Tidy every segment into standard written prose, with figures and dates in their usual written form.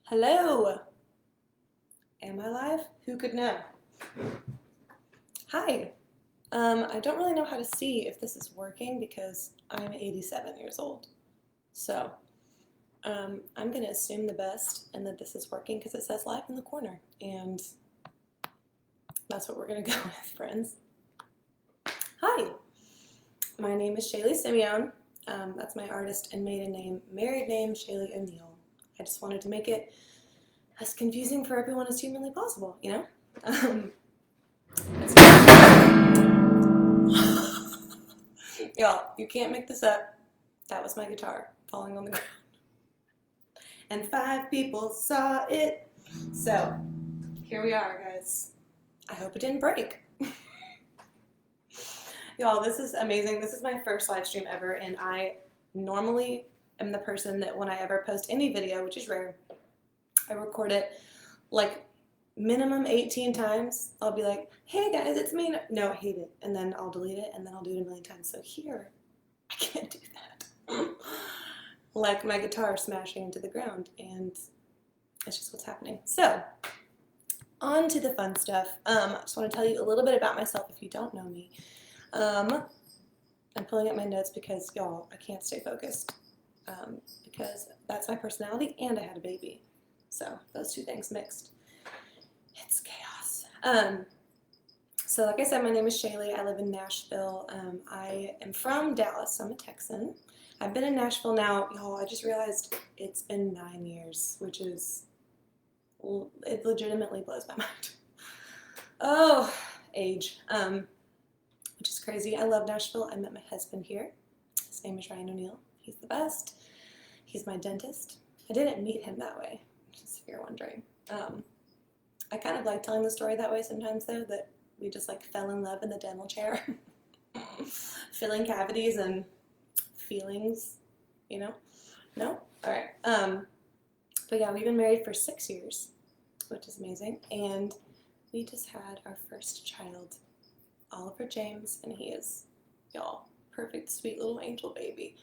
Hello. Am I live? Who could know? Hi. I don't really know how to see if this is working because I'm 87 years old. So, I'm going to assume the best and that this is working because it says live in the corner. And that's what we're going to go with, friends. Hi. My name is Shaylee Simeone. That's my artist and maiden name. Married name, Shaylee O'Neill. I just wanted to make it as confusing for everyone as humanly possible, you know? Y'all, you can't make this up. That was my guitar falling on the ground. And 5 people saw it. So, here we are, guys. I hope it didn't break. Y'all, this is amazing. This is my first live stream ever, and I normally am the person that when I ever post any video, which is rare, I record it like minimum 18 times. I'll be like, hey guys, it's me. No, I hate it. And then I'll delete it, and then I'll do it a million times. So here, I can't do that. Like my guitar smashing into the ground, and it's just what's happening. So, on to the fun stuff. I just want to tell you a little bit about myself if you don't know me. I'm pulling up my notes because, y'all, I can't stay focused because that's my personality and I had a baby. So those two things mixed. It's chaos. So like I said, my name is Shaylee. I live in Nashville. I am from Dallas. I'm a Texan. I've been in Nashville now, y'all, I just realized it's been 9 years, which is, it legitimately blows my mind. Oh, age. Which is crazy. I love Nashville. I met my husband here. His name is Ryan O'Neill. He's the best. He's my dentist. I didn't meet him that way, just if you're wondering. I kind of like telling the story that way sometimes, though, that we just like fell in love in the dental chair, filling cavities and feelings, you know? No? All right. But yeah, we've been married for 6 years, which is amazing, and we just had our first child, Oliver James, and he is, y'all, perfect, sweet little angel baby.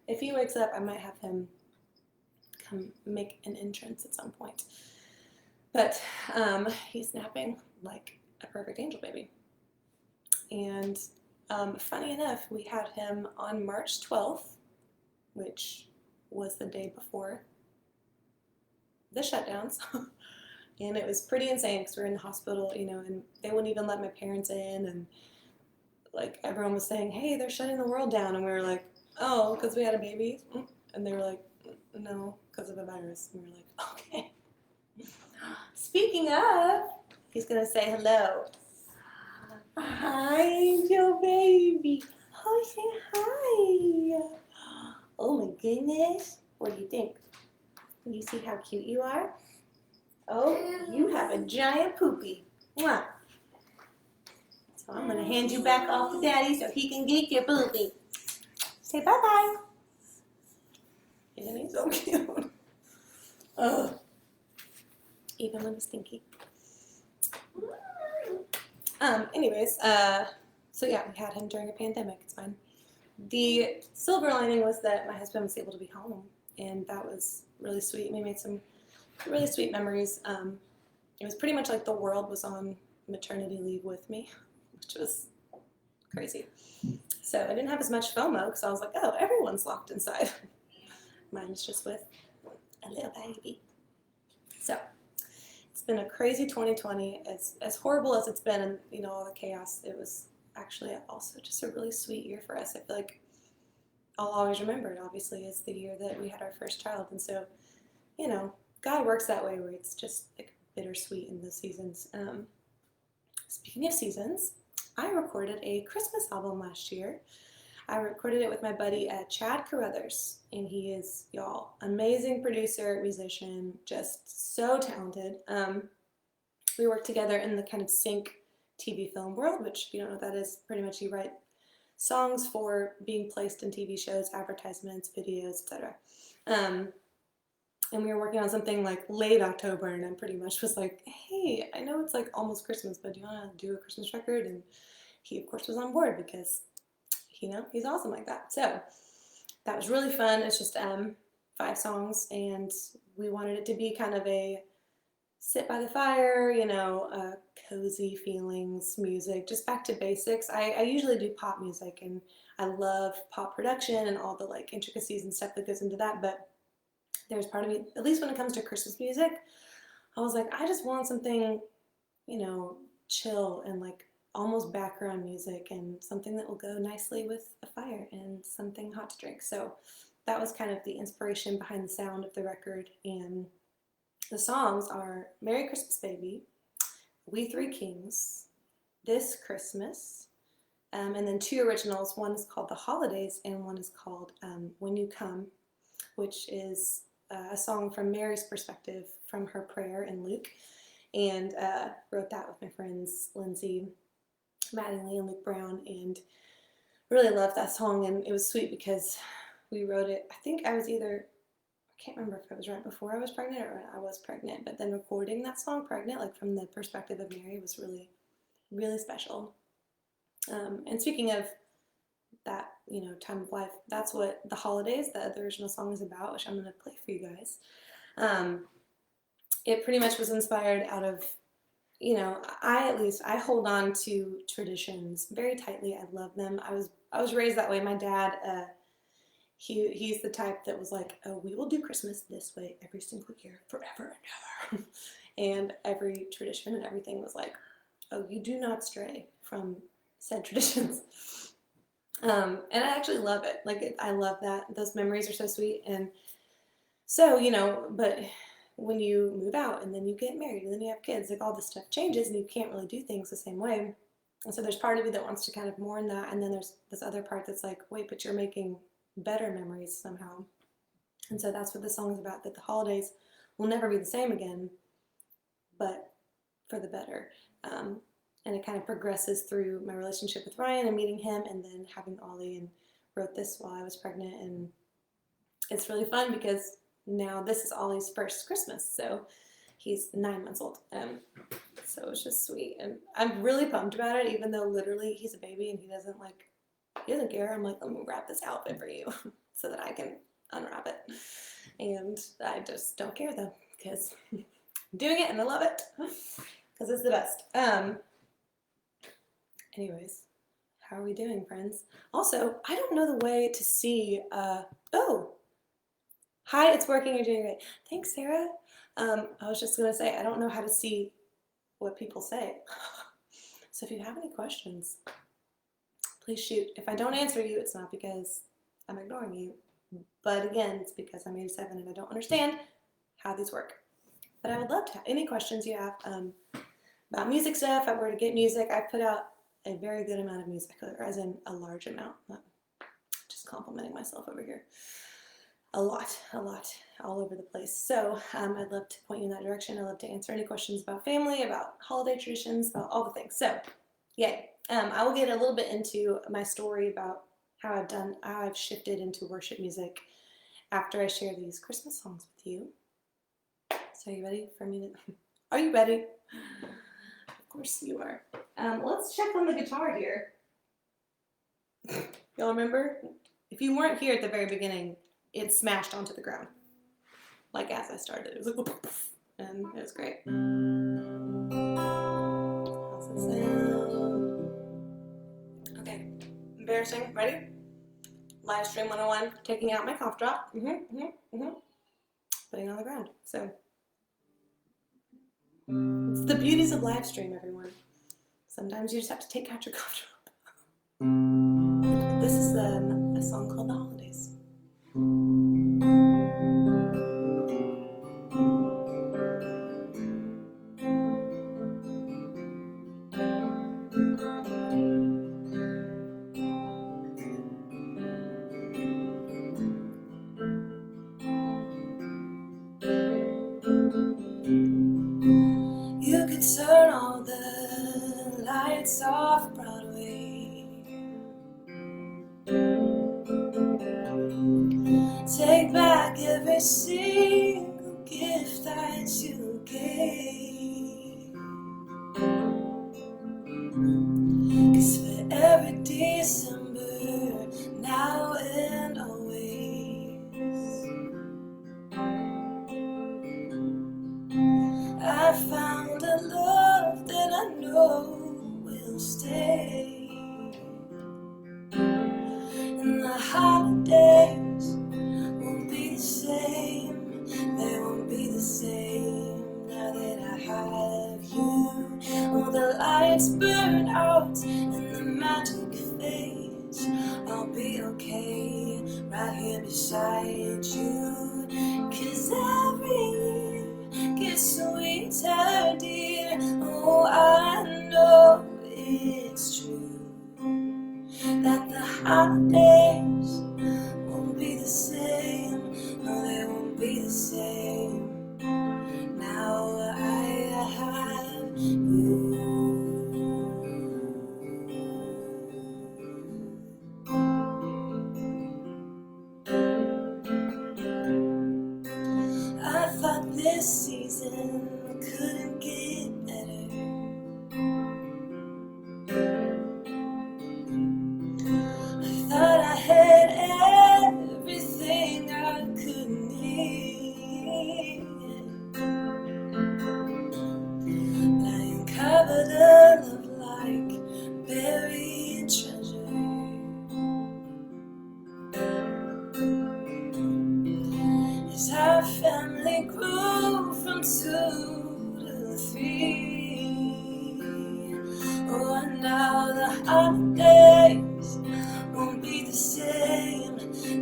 If he wakes up, I might have him come make an entrance at some point. But he's napping like a perfect angel baby. And funny enough, we had him on March 12th, which was the day before the shutdowns. And it was pretty insane because we were in the hospital, you know, and they wouldn't even let my parents in, and like everyone was saying, hey, they're shutting the world down, and we were like, oh, because we had a baby? And they were like, no, because of a virus. And we were like, okay. Speaking of, he's going to say hello. Hi, angel baby. Oh, say hi. Oh my goodness. What do you think? Do you see how cute you are? Oh, you have a giant poopy. Mwah. So I'm going to hand you back off to Daddy so he can get your poopy. Say bye-bye. Isn't he so cute? Oh. Even when he's stinky. Anyways, so yeah, we had him during a pandemic. It's fine. The silver lining was that my husband was able to be home, and that was really sweet. We made some really sweet memories. It was pretty much like the world was on maternity leave with me, which was crazy. So I didn't have as much FOMO because I was like, oh, everyone's locked inside. Mine was just with a little baby. So it's been a crazy 2020. As horrible as it's been, and you know, all the chaos, it was actually also just a really sweet year for us. I feel like I'll always remember it, obviously, as the year that we had our first child. And so, you know, God works that way where it's just like bittersweet in the seasons. Speaking of seasons, I recorded a Christmas album last year. I recorded it with my buddy Chad Carruthers, and he is, y'all, amazing producer, musician, just so talented. We work together in the kind of sync TV film world, which, if you don't know what that is, pretty much you write songs for being placed in TV shows, advertisements, videos, etc. And we were working on something like late October, and I pretty much was like, hey, I know it's like almost Christmas, but do you want to do a Christmas record? And he, of course, was on board because, you know, he's awesome like that. So that was really fun. It's just 5 songs, and we wanted it to be kind of a sit by the fire, cozy feelings music, just back to basics. I usually do pop music, and I love pop production and all the like intricacies and stuff that goes into that, but there's part of me, at least when it comes to Christmas music, I was like, I just want something, chill and like almost background music, and something that will go nicely with a fire and something hot to drink. So that was kind of the inspiration behind the sound of the record. And the songs are Merry Christmas Baby, We Three Kings, This Christmas, and then 2 originals. One is called The Holidays, and one is called When You Come, which is a song from Mary's perspective from her prayer in Luke. And wrote that with my friends Lindsay, Mattingly, and Luke Brown, and really loved that song. And it was sweet because we wrote it, I think I can't remember if it was right before I was pregnant or when I was pregnant, but then recording that song pregnant, like from the perspective of Mary, was really, really special. And speaking of that, time of life, that's what The Holidays, the original song, is about, which I'm going to play for you guys. It pretty much was inspired out of, I hold on to traditions very tightly. I love them. I was raised that way. My dad, he's the type that was like, oh, we will do Christmas this way every single year, forever and ever. And every tradition and everything was like, oh, you do not stray from said traditions. And I actually love it. Like, I love that. Those memories are so sweet. And so, but when you move out and then you get married and then you have kids, like all this stuff changes and you can't really do things the same way. And so there's part of you that wants to kind of mourn that. And then there's this other part that's like, wait, but you're making better memories somehow. And so that's what the song is about, that the holidays will never be the same again, but for the better. And it kind of progresses through my relationship with Ryan and meeting him, and then having Ollie, and wrote this while I was pregnant. And it's really fun because now this is Ollie's first Christmas, so he's 9 months old. So it's just sweet, and I'm really pumped about it, even though literally he's a baby and he doesn't care. I'm like, let me wrap this outfit for you so that I can unwrap it. And I just don't care though, because I'm doing it and I love it because it's the best. Anyways, how are we doing, friends? Also, I don't know the way to see, oh, hi, it's working, you're doing great. Thanks, Sarah. I was just gonna say, I don't know how to see what people say. So if you have any questions, please shoot. If I don't answer you, it's not because I'm ignoring you, but again, it's because I'm 87 and I don't understand how these work. But I would love to have any questions you have about music stuff, where to get music. I put out a very good amount of music, or as in a large amount, not just complimenting myself over here. A lot, all over the place. So I'd love to point you in that direction. I'd love to answer any questions about family, about holiday traditions, about all the things. So, yay. I will get a little bit into my story about how I've shifted into worship music after I share these Christmas songs with you. So, are you ready for me to? Are you ready? Of course you are. Let's check on the guitar here. Y'all remember? If you weren't here at the very beginning, it smashed onto the ground. Like as I started, it was like, and it was great. How's it sound? Okay, embarrassing. Ready? Live stream 101, taking out my cough drop. Putting it on the ground. So, it's the beauties of live stream, everyone. Sometimes you just have to take out your cough drop. This is a song called The Holidays. You could turn all the lights off Broadway, take back every single gift that you gave, 'cause for every December, now and always, okay right here beside you. 'Cause every year gets sweeter, dear. Oh, I know it's true that the holidays won't be the same. No, they won't be the same. Now I have you. I thought this season couldn't get better. I thought I had everything I could need. But I uncovered a love like buried treasure. As our family grew from 2 to 3. Oh, and now the holidays won't be the same.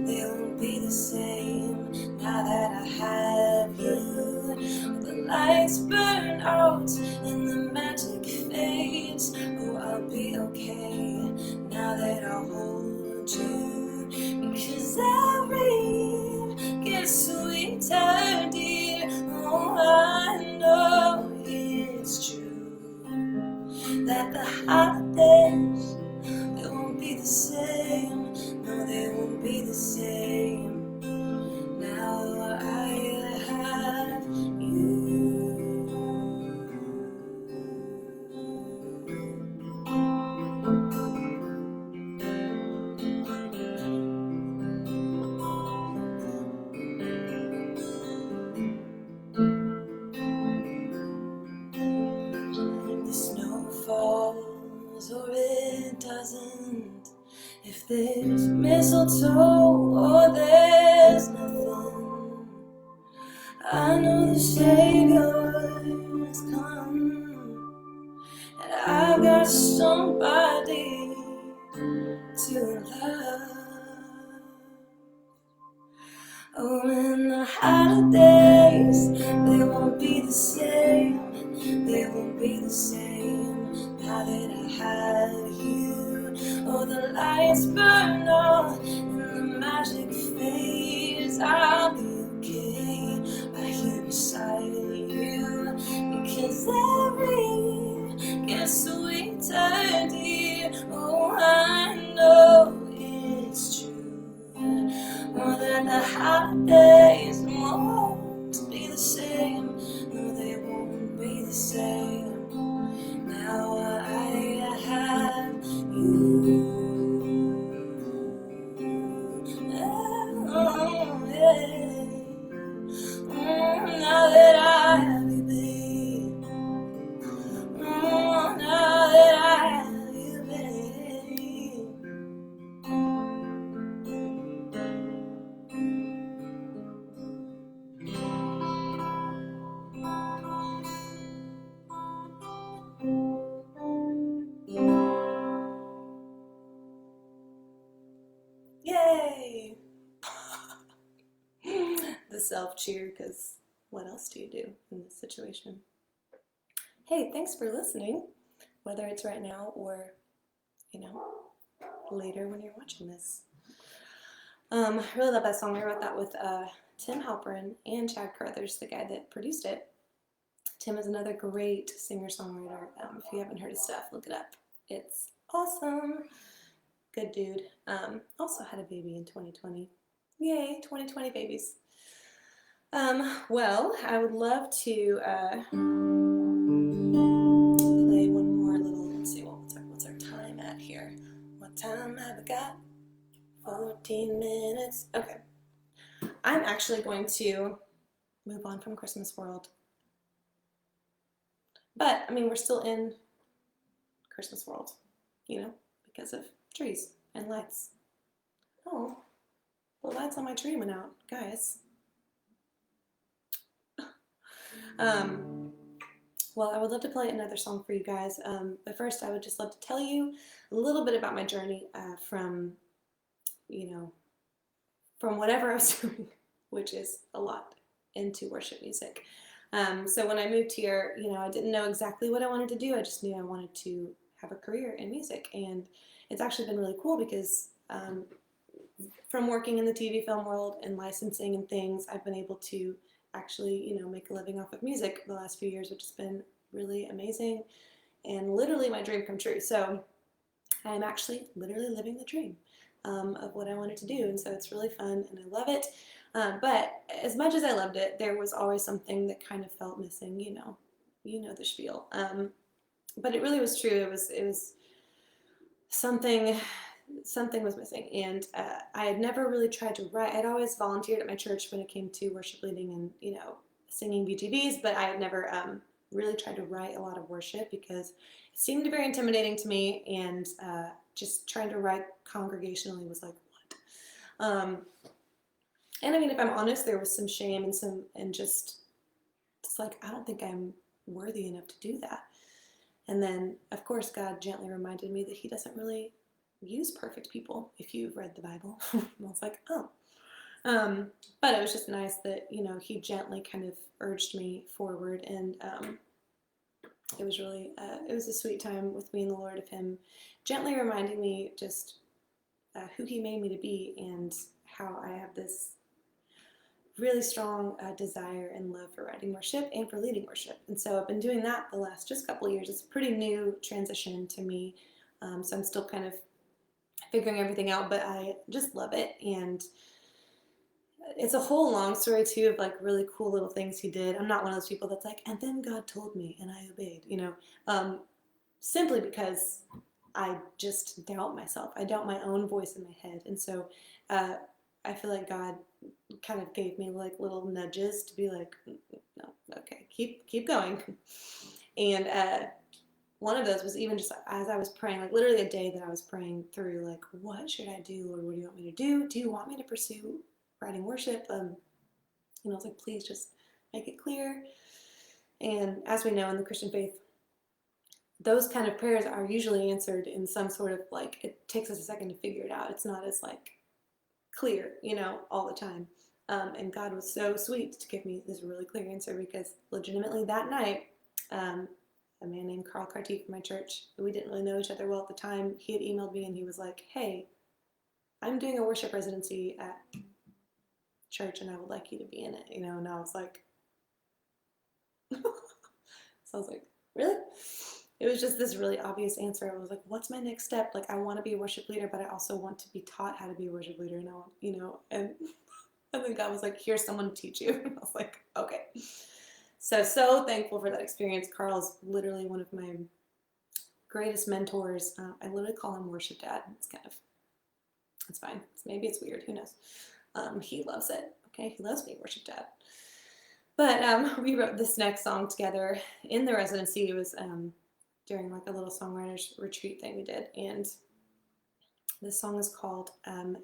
They won't be the same now that I have you. The lights burn out and the magic fades. Oh, I'll be okay now that I hold you. Because every year gets sweeter, dear. Oh, I know it's true that the holidays, they won't be the same. No, they won't be the same. Now I have you. The snow falls or it doesn't. If there's mistletoe or there's nothing, I know the Savior has come, and I've got somebody to love. Oh, and the holidays, they won't be the same. They won't be the same now that I have you. Oh, the lights burn out and the magic fades. I'll be okay right here beside you. Because every year gets sweeter, dear. Oh, I know it's true. More than the holidays won't be the same. No, they won't be the same. Now I have you. Oh, yeah. Now that I have you, babe. Oh, now that I have you, babe. Yay! The self-cheer, because what else do you do in this situation? Hey, thanks for listening, whether it's right now or, later when you're watching this. I really love that song. I wrote that with Tim Halperin and Chad Carruthers, the guy that produced it. Tim is another great singer-songwriter. If you haven't heard his stuff, look it up. It's awesome. Good dude. Also had a baby in 2020. Yay, 2020 babies. Well, I would love to play one more little, let's see, what's our time at here? What time have we got? 14 minutes. Okay. I'm actually going to move on from Christmas World. But, we're still in Christmas World, because of trees and lights. Oh, the lights on my tree went out, guys. Well, I would love to play another song for you guys, but first I would just love to tell you a little bit about my journey from you know, from whatever I was doing, which is a lot, into worship music. So when I moved here, you know, I didn't know exactly what I wanted to do. I just knew I wanted to have a career in music. And it's actually been really cool because from working in the TV film world and licensing and things, I've been able to actually, you know, make a living off of music the last few years, which has been really amazing and literally my dream come true. So I'm actually literally living the dream of what I wanted to do. And so it's really fun and I love it. But as much as I loved it, there was always something that kind of felt missing, you know the spiel. But it really was true. It was something was missing, and I had never really tried to write. I'd always volunteered at my church when it came to worship leading and singing BTVs, but I had never really tried to write a lot of worship because it seemed very intimidating to me, and just trying to write congregationally was like, what? And I mean, if I'm honest, there was some shame and just it's like, I don't think I'm worthy enough to do that. And then, of course, God gently reminded me that He doesn't really use perfect people, if you've read the Bible. And I was like, oh. But it was just nice that, He gently kind of urged me forward. And it was really, it was a sweet time with me and the Lord, of Him gently reminding me just who He made me to be and how I have this really strong desire and love for writing worship and for leading worship. And so I've been doing that the last just couple of years. It's a pretty new transition to me. So I'm still kind of figuring everything out, but I just love it. And it's a whole long story too of like really cool little things He did. I'm not one of those people that's like, and then God told me and I obeyed, simply because I just doubt myself. I doubt my own voice in my head. And so I feel like God kind of gave me like little nudges to be like, no, okay, keep going. And one of those was even just as I was praying, like literally a day that I was praying through, like, what should I do, Lord? What do you want me to do? Do you want me to pursue writing worship? I was like, please just make it clear. And as we know in the Christian faith, those kind of prayers are usually answered in some sort of like, it takes us a second to figure it out. It's not as like clear, all the time. And God was so sweet to give me this really clear answer because legitimately that night, a man named Carl Carty from my church, we didn't really know each other well at the time, he had emailed me and he was like, hey, I'm doing a worship residency at church and I would like you to be in it, and I was like, so I was like, really? It was just this really obvious answer. I was like, what's my next step? Like, I want to be a worship leader, but I also want to be taught how to be a worship leader. And and then God was like, here's someone to teach you. And I was like, okay. So thankful for that experience. Carl is literally one of my greatest mentors. I literally call him worship dad. It's fine. Maybe it's weird. Who knows? He loves it. Okay. He loves being worship dad. But we wrote this next song together in the residency. It was during like a little songwriters retreat thing we did, and this song is called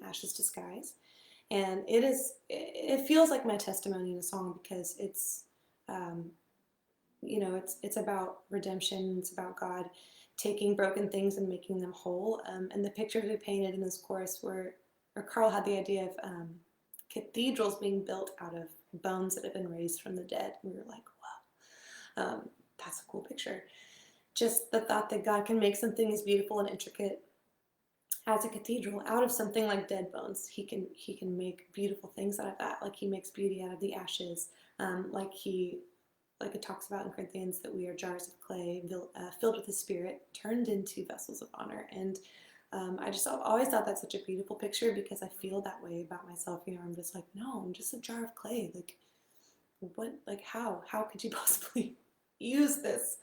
Ashes to Skies, and it feels like my testimony in a song because it's it's about redemption. It's about God taking broken things and making them whole, and the pictures we painted in this chorus Carl had the idea of cathedrals being built out of bones that have been raised from the dead. We were like, wow, that's a cool picture. Just the thought that God can make something as beautiful and intricate as a cathedral out of something like dead bones. He can make beautiful things out of that. Like He makes beauty out of the ashes. Like it talks about in Corinthians that we are jars of clay filled with the Spirit, turned into vessels of honor. And I've always thought that's such a beautiful picture because I feel that way about myself. I'm just like, no, I'm just a jar of clay. Like, what? Like, how could you possibly use this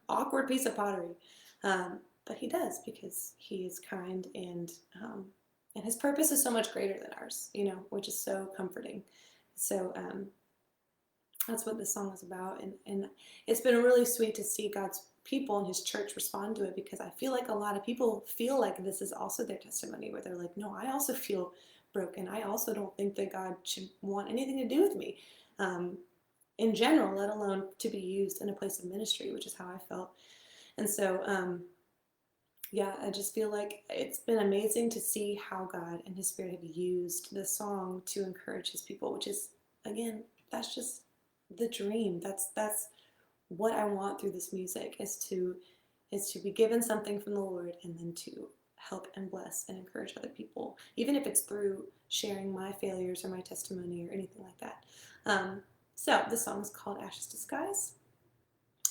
awkward piece of pottery? But He does because He is kind, and His purpose is so much greater than ours, which is so comforting. So that's what this song is about, and it's been really sweet to see God's people and His church respond to it, because I feel like a lot of people feel like this is also their testimony, where they're like, no, I also feel broken. I also don't think that God should want anything to do with me in general, let alone to be used in a place of ministry, which is how I felt. And so yeah, I just feel like it's been amazing to see how God and His Spirit have used this song to encourage His people, which is, again, that's just the dream. That's what I want through this music is to be given something from the Lord and then to help and bless and encourage other people, even if it's through sharing my failures or my testimony or anything like that. So the song is called Ashes to Skies.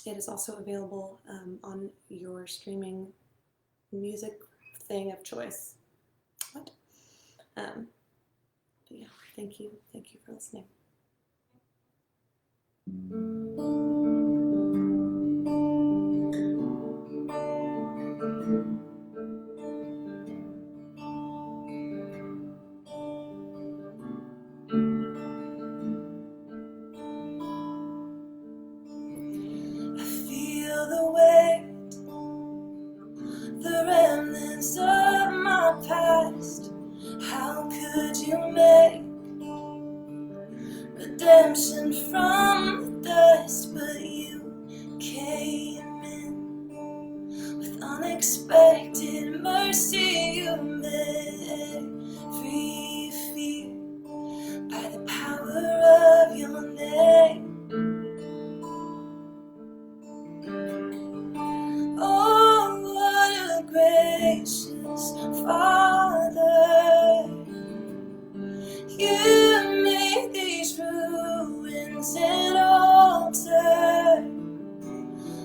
It is also available on your streaming music thing of choice. What? But yeah, thank you for listening. I feel the weight, the remnants of my past. How could you make redemption from the dust? But you came in with unexpected mercy. You met every fear by the power of your name. Oh, what a gracious Father. You made these ruins an altar.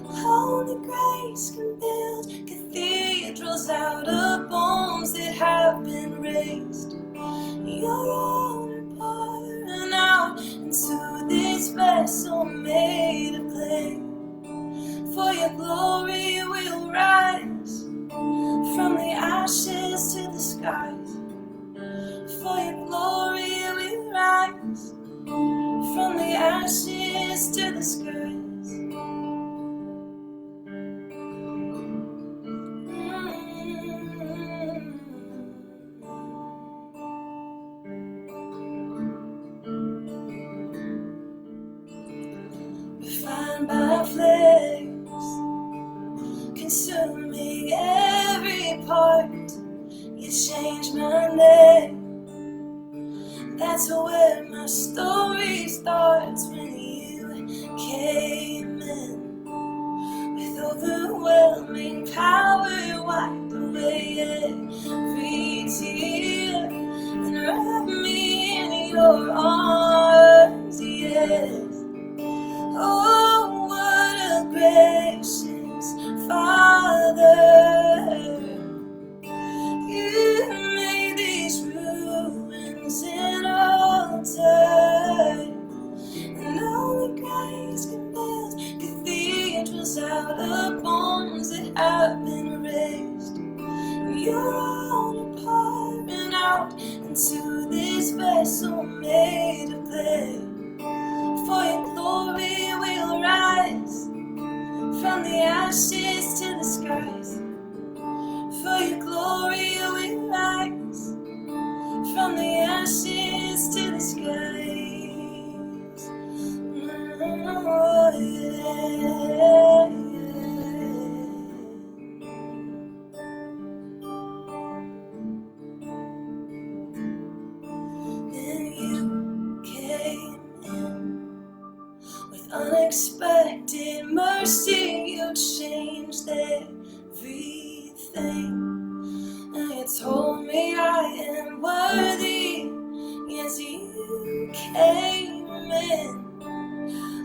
Holy grace can build cathedrals out of bones that have been raised. Your honor pouring out into this vessel made of clay. For your glory will rise from the ashes to the skies. For your glory will rise from the ashes to the skies. Refined by flames, consuming every part. You changed my name. That's where my story starts. When you came in with overwhelming power, wiped away every tear and wrapped me in your arms. Yes. Oh, what a gracious Father. You made these ruins an altar. And only grace can build cathedrals out of bones that have been raised. You're on pouring out into this vessel made of clay. For your glory will rise from the ashes to the skies. For your glory will rise from the ashes to the skies. Oh, yeah. Then you came in with unexpected mercy. You changed everything. And you told me I am worthy. Yes, you came in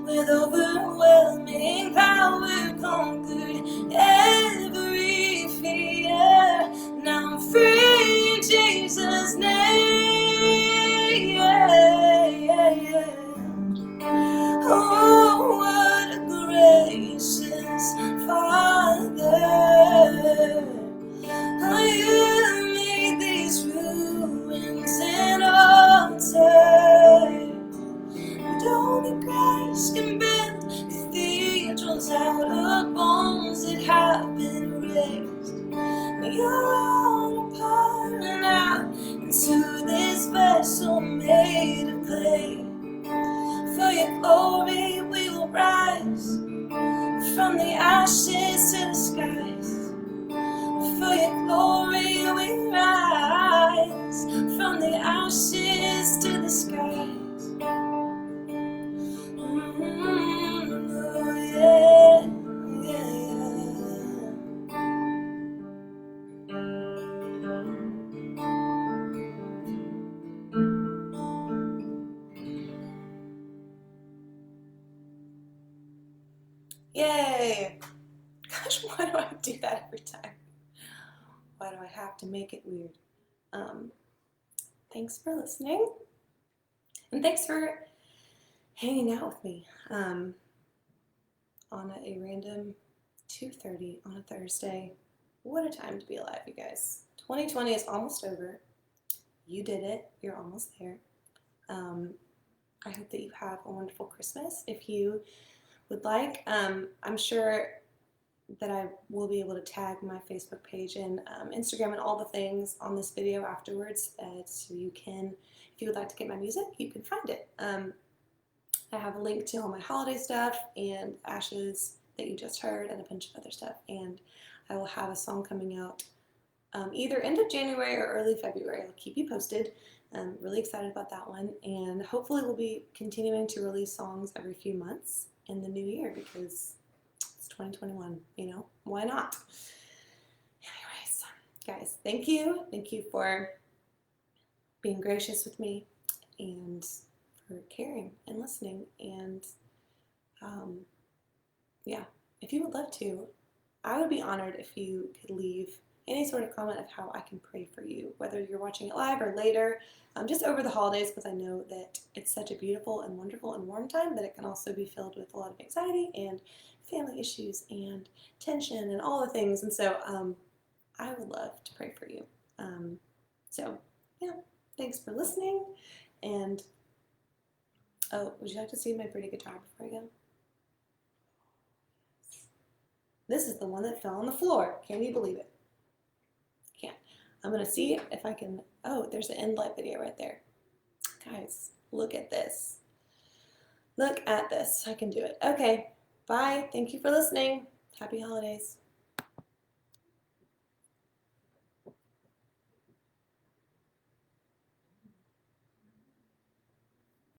with overwhelming power, conquered every fear. Now I'm free in Jesus' name. Yeah, yeah, yeah. Oh, what a gracious Father. Oh, you made these ruins an altar. And only grace can build cathedrals out of bones that have been raised. You're on pouring out into this vessel made of clay. For your glory we will rise from the ashes to the skies. For ashes to the skies. Oh, yeah, yeah. Yay! Gosh, why do I do that every time? Why do I have to make it weird? Thanks for listening, and thanks for hanging out with me on a random 2:30 on a Thursday. What a time to be alive, you guys. 2020 is almost over. You did it. You're almost there. I hope that you have a wonderful Christmas. If you would like, I'm sure that I will be able to tag my Facebook page and Instagram and all the things on this video afterwards, so you can, if you would like to get my music, you can find it. I have a link to all my holiday stuff and Ashes that you just heard and a bunch of other stuff, and I will have a song coming out either end of January or early February. I'll keep you posted. I'm really excited about that one, and hopefully we'll be continuing to release songs every few months in the new year because it's 2021, you know, why not? Anyways, guys, thank you. Thank you for being gracious with me and for caring and listening. And yeah, if you would love to, I would be honored if you could leave any sort of comment of how I can pray for you, whether you're watching it live or later, just over the holidays, because I know that it's such a beautiful and wonderful and warm time, but it can also be filled with a lot of anxiety and family issues and tension and all the things. And so I would love to pray for you. So yeah, thanks for listening. And oh, would you like to see my pretty guitar before I go? This is the one that fell on the floor. Can you believe it? Can't. I'm going to see if I can. Oh, there's an end light video right there. Guys, look at this. Look at this. I can do it. Okay. Bye. Thank you for listening. Happy holidays.